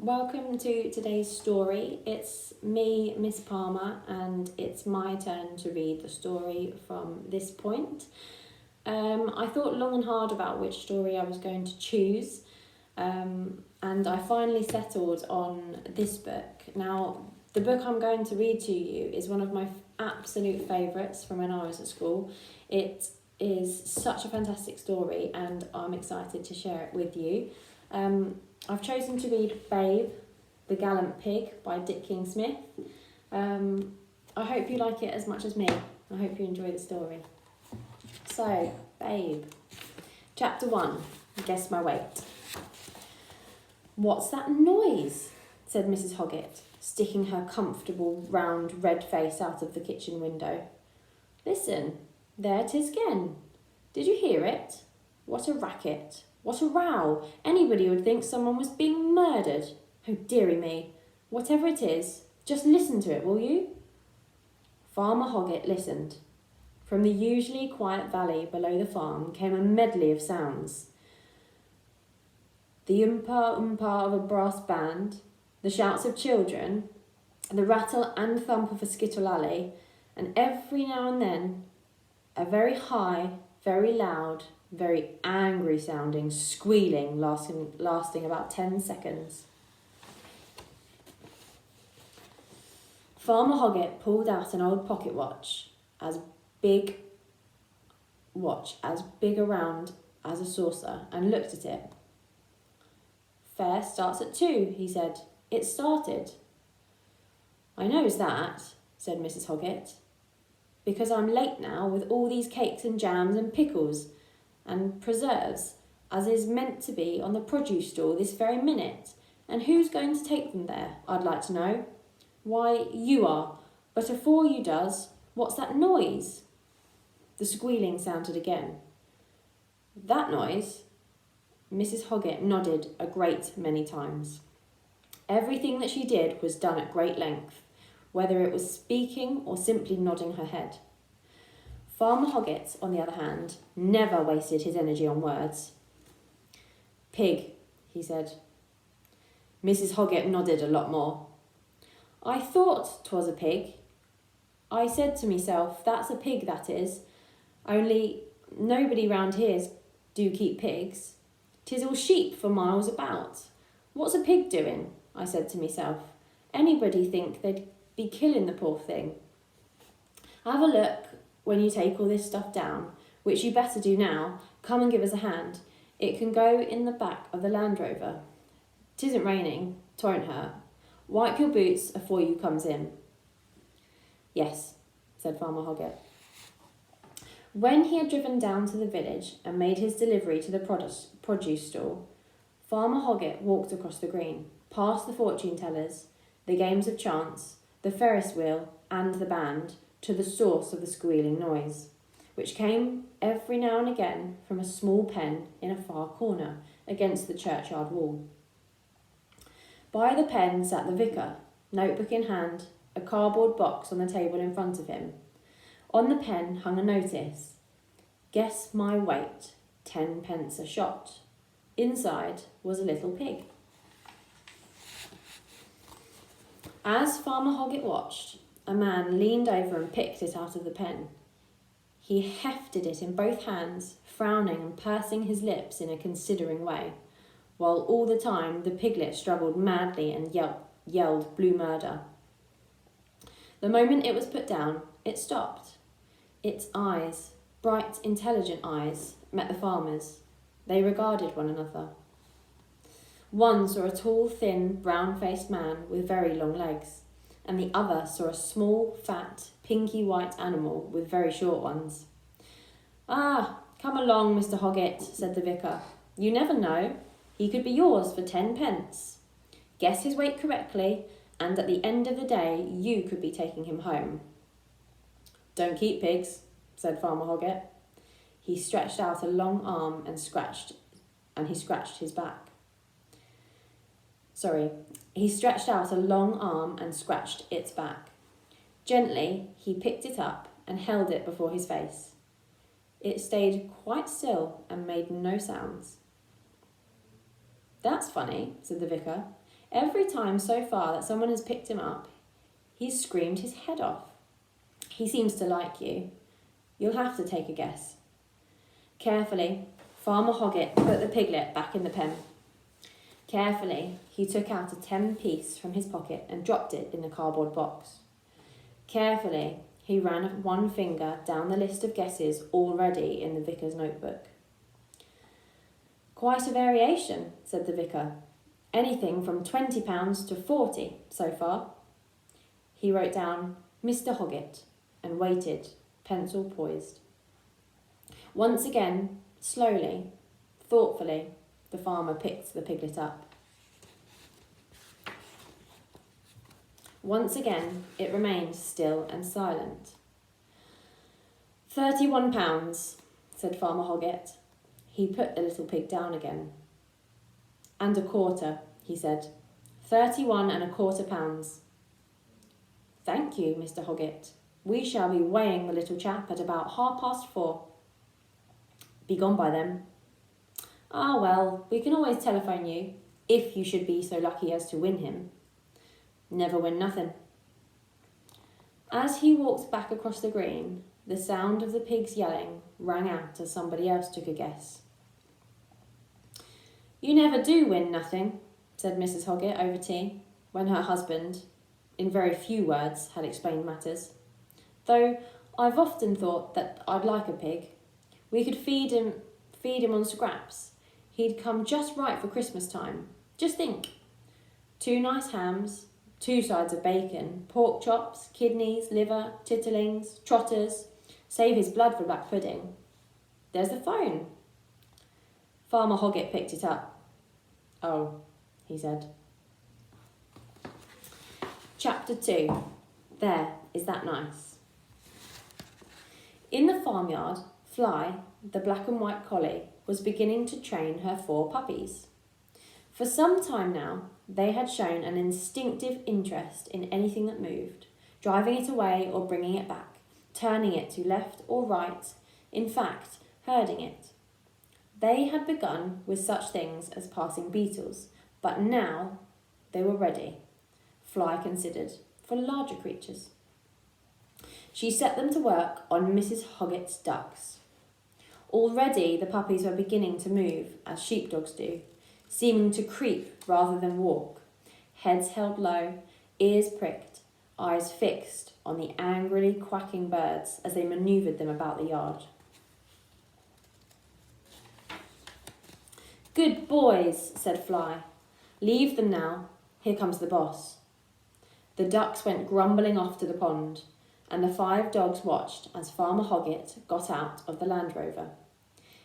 welcome to today's story. It's me, Miss Palmer, and it's my turn to read the story from this point. I thought long and hard about which story I was going to choose, and I finally settled on this book. Now, the book I'm going to read to you is one of my absolute favourites from when I was at school. It is such a fantastic story, and I'm excited to share it with you. I've chosen to read Babe, the Gallant Pig by Dick King-Smith. I hope you like it as much as me. I hope you enjoy the story. So, Babe. Chapter 1, Guess My Weight. "What's that noise?" said Mrs. Hoggett, sticking her comfortable, round, red face out of the kitchen window. "Listen, there 'tis again. Did you hear it? What a racket. What a row. Anybody would think someone was being murdered. Oh, dearie me. Whatever it is, just listen to it, will you?" Farmer Hoggett listened. From the usually quiet valley below the farm came a medley of sounds. The oompa of a brass band, the shouts of children, the rattle and thump of a skittle-alley, and every now and then a very high, very loud, very angry-sounding squealing lasting about 10 seconds. Farmer Hoggett pulled out an old pocket watch, as big around as a saucer, and looked at it. "Fair starts at 2, he said. "It started." "I knows that," said Mrs. Hoggett, "because I'm late now with all these cakes and jams and pickles and preserves, as is meant to be on the produce stall this very minute. And who's going to take them there, I'd like to know?" "Why, you are. But afore you does, what's that noise?" The squealing sounded again. "That noise?" Mrs. Hoggett nodded a great many times. Everything that she did was done at great length, whether it was speaking or simply nodding her head. Farmer Hoggett, on the other hand, never wasted his energy on words. "Pig," he said. Mrs. Hoggett nodded a lot more. "I thought 'twas a pig. I said to myself, that's a pig, that is. Only nobody round here do keep pigs. 'Tis all sheep for miles about. What's a pig doing? I said to myself. Anybody think they'd be killing the poor thing? Have a look when you take all this stuff down, which you better do now. Come and give us a hand. It can go in the back of the Land Rover. 'Tisn't raining, 'twon't hurt. Wipe your boots afore you comes in." "Yes," said Farmer Hoggett. When he had driven down to the village and made his delivery to the produce stall, Farmer Hoggett walked across the green, past the fortune tellers, the games of chance, the Ferris wheel and the band, to the source of the squealing noise, which came every now and again from a small pen in a far corner against the churchyard wall. By the pen sat the vicar, notebook in hand, a cardboard box on the table in front of him. On the pen hung a notice: "Guess my weight, 10 pence a shot." Inside was a little pig. As Farmer Hoggett watched, a man leaned over and picked it out of the pen. He hefted it in both hands, frowning and pursing his lips in a considering way, while all the time the piglet struggled madly and yelled blue murder. The moment it was put down, it stopped. Its eyes, bright, intelligent eyes, met the farmer's. They regarded one another. One saw a tall, thin, brown-faced man with very long legs, and the other saw a small, fat, pinky-white animal with very short ones. "Ah, come along, Mr. Hoggett," said the vicar. "You never know. He could be yours for 10 pence. Guess his weight correctly, and at the end of the day, you could be taking him home." "Don't keep pigs," said Farmer Hoggett. He stretched out a long arm and scratched his back. He stretched out a long arm and scratched its back. Gently, he picked it up and held it before his face. It stayed quite still and made no sounds. "That's funny," said the vicar. Every time so far that someone has picked him up, he's screamed his head off. He seems to like you. You'll have to take a guess. Carefully, Farmer Hoggett put the piglet back in the pen. Carefully, he took out a 10 piece from his pocket and dropped it in the cardboard box. Carefully, he ran one finger down the list of guesses already in the vicar's notebook. Quite a variation, said the vicar. Anything from £20 to 40 so far. He wrote down Mr. Hoggett and waited, pencil poised. Once again, slowly, thoughtfully, the farmer picked the piglet up. Once again, it remained still and silent. £31, said Farmer Hoggett. He put the little pig down again. And a quarter, he said. 31 and a quarter pounds. Thank you, Mr. Hoggett. We shall be weighing the little chap at about 4:30. Be gone by then. Ah, well, we can always telephone you, if you should be so lucky as to win him. Never win nothing. As he walked back across the green, the sound of the pigs yelling rang out as somebody else took a guess. You never do win nothing, said Mrs. Hoggett over tea, when her husband, in very few words, had explained matters. Though I've often thought that I'd like a pig. We could feed him on scraps. He'd come just right for Christmas time. Just think. 2 nice hams, 2 sides of bacon, pork chops, kidneys, liver, titterlings, trotters. Save his blood for black pudding. There's the phone. Farmer Hoggett picked it up. Oh, he said. Chapter 2. There, is that nice? In the farmyard, Fly, the black and white collie, was beginning to train her 4 puppies. For some time now, they had shown an instinctive interest in anything that moved, driving it away or bringing it back, turning it to left or right, in fact, herding it. They had begun with such things as passing beetles, but now they were ready, Fly considered, for larger creatures. She set them to work on Mrs. Hoggett's ducks. Already the puppies were beginning to move, as sheepdogs do, seeming to creep rather than walk, heads held low, ears pricked, eyes fixed on the angrily quacking birds as they manoeuvred them about the yard. Good boys, said Fly. Leave them now. Here comes the boss. The ducks went grumbling off to the pond, and the 5 dogs watched as Farmer Hoggett got out of the Land Rover.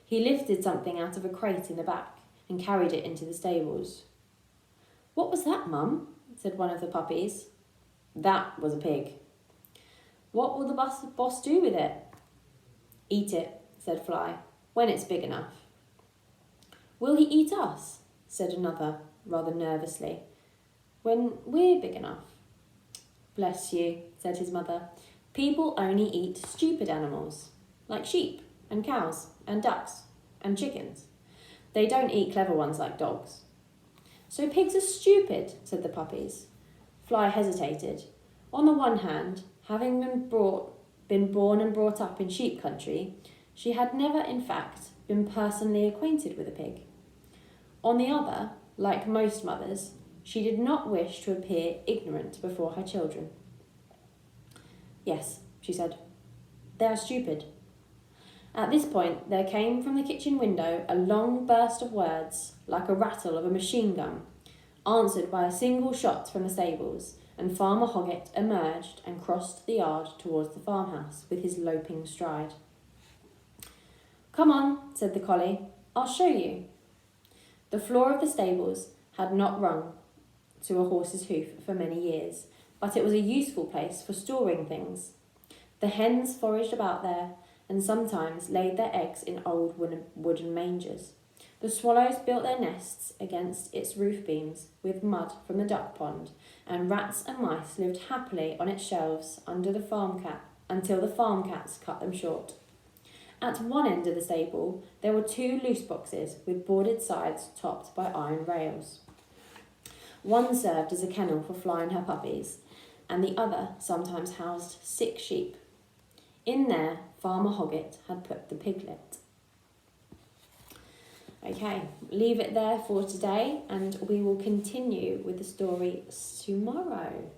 He lifted something out of a crate in the back and carried it into the stables. What was that, Mum? Said one of the puppies. That was a pig. What will the boss do with it? Eat it, said Fly, when it's big enough. Will he eat us? Said another, rather nervously. When we're big enough. Bless you, said his mother. People only eat stupid animals, like sheep and cows and ducks and chickens. They don't eat clever ones like dogs. So pigs are stupid, said the puppies. Fly hesitated. On the one hand, having been born and brought up in sheep country, she had never, in fact, been personally acquainted with a pig. On the other, like most mothers, she did not wish to appear ignorant before her children. Yes, she said, they are stupid. At this point, there came from the kitchen window a long burst of words, like a rattle of a machine gun, answered by a single shot from the stables, and Farmer Hoggett emerged and crossed the yard towards the farmhouse with his loping stride. Come on, said the collie, I'll show you. The floor of the stables had not rung to a horse's hoof for many years, but it was a useful place for storing things. The hens foraged about there, and sometimes laid their eggs in old wooden mangers. The swallows built their nests against its roof beams with mud from the duck pond, and rats and mice lived happily on its shelves under the until the farm cats cut them short. At one end of the stable, there were 2 loose boxes with boarded sides topped by iron rails. One served as a kennel for Fly and her puppies, and the other sometimes housed 6 sheep. In there, Farmer Hoggett had put the piglet. Okay, leave it there for today, and we will continue with the story tomorrow.